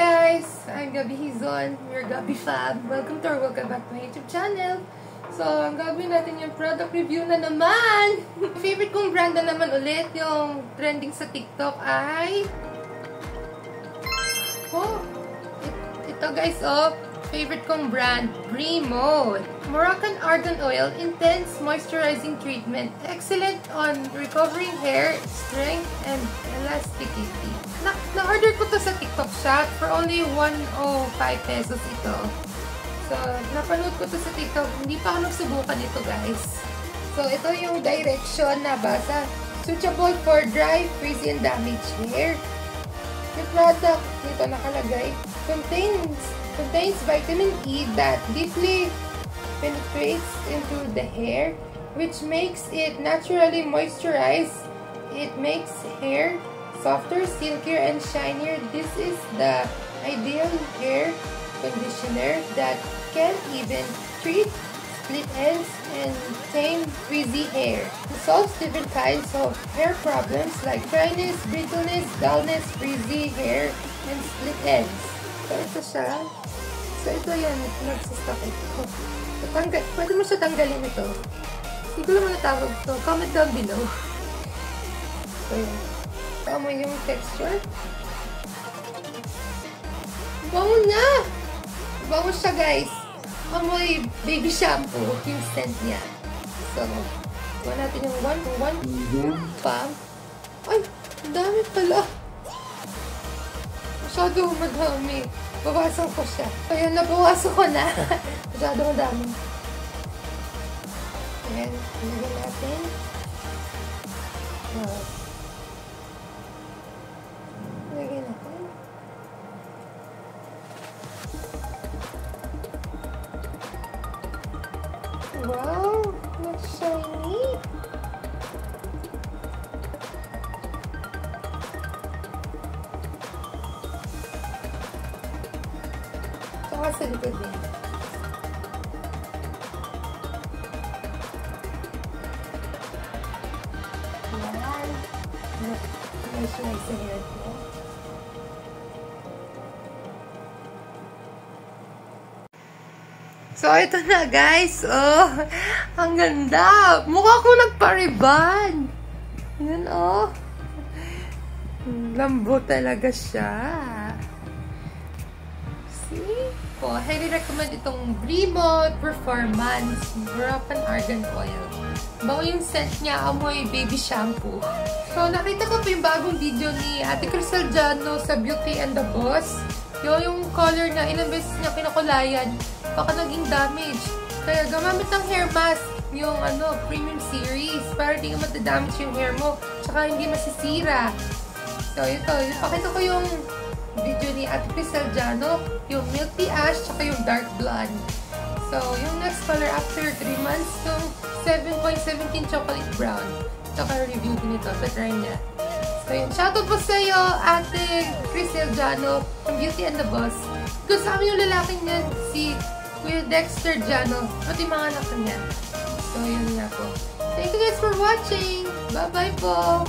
guys! I'm Gabi Hizon, your Gabi Fab. Welcome back to my YouTube channel. So, ang gagawin natin yung product review na naman. Favorite kong brand na naman ulit, yung trending sa TikTok ay... ito guys, favorite kong brand, Bremode. Moroccan Argan Oil Intense Moisturizing Treatment. Excellent on recovering hair, strength, and elasticity. Na-order ko to sa TikTok shop for only 105 pesos ito. So, napanood ko to sa TikTok. Hindi pa ako nagsubukan ito, guys. So, ito yung direction na basa. Suitable for dry, frizzy, and damaged hair. The product, dito nakalagay, contains vitamin E that deeply penetrates into the hair, which makes it naturally moisturized. It makes hair softer, silkier, and shinier. This is the ideal hair conditioner that can even treat split ends and tame frizzy hair. It solves different kinds of hair problems like dryness, brittleness, dullness, frizzy hair, and split ends. So, ito siya. So, ito yan. Nagsastock ito. So, pwede mo siya tanggalin ito. Hindi ko lang natawag ito. Comment down below. So, yan. Amoy yung texture. Bango na! Bango siya, guys. Amoy baby shampoo yung scent niya. So, gawa natin yung one pump. Ay, ang dami pala. Masyado madami. Bawasan ko siya. Ayan, nabawasan ko na. Masyado madami. Ayan, ilagay natin. Ilagay natin. Wow! Looks shiny! Saka sa likod din. Yan. Moisturize sa hair ko. So, ito na guys. Oh, ang ganda. Mukha ko nagpa-ribbon. Yan, oh. Lambo talaga siya. See? Oh, highly recommend itong Bremode Performance Moroccan Argan Oil. Bago yung scent niya, amoy baby shampoo. So, nakita ko pa yung bagong video ni Ate Crisel Jano sa Beauty and the Boss. Yung color na ilang beses niya pinakulayan, baka naging damage. Kaya gamamit ng hair mask, yung premium series, para hindi ka matadamage yung hair mo, tsaka hindi masisira. So, ito, pakita ko yung video ni Ate Crisel Jano, yung milky ash, tsaka yung dark blonde. So, yung next color after 3 months, yung 7.17 chocolate brown. Tsaka review din ito, sa try niya. So, yun. Shoutout po sa iyo, Ate Crisel Jano, from Beauty and the Boss. Gusto sa amin yung lalaking niyan, si Kuya Dexter Jano, pati mga anak niya. So, yun nga po. Thank you guys for watching! Bye-bye po!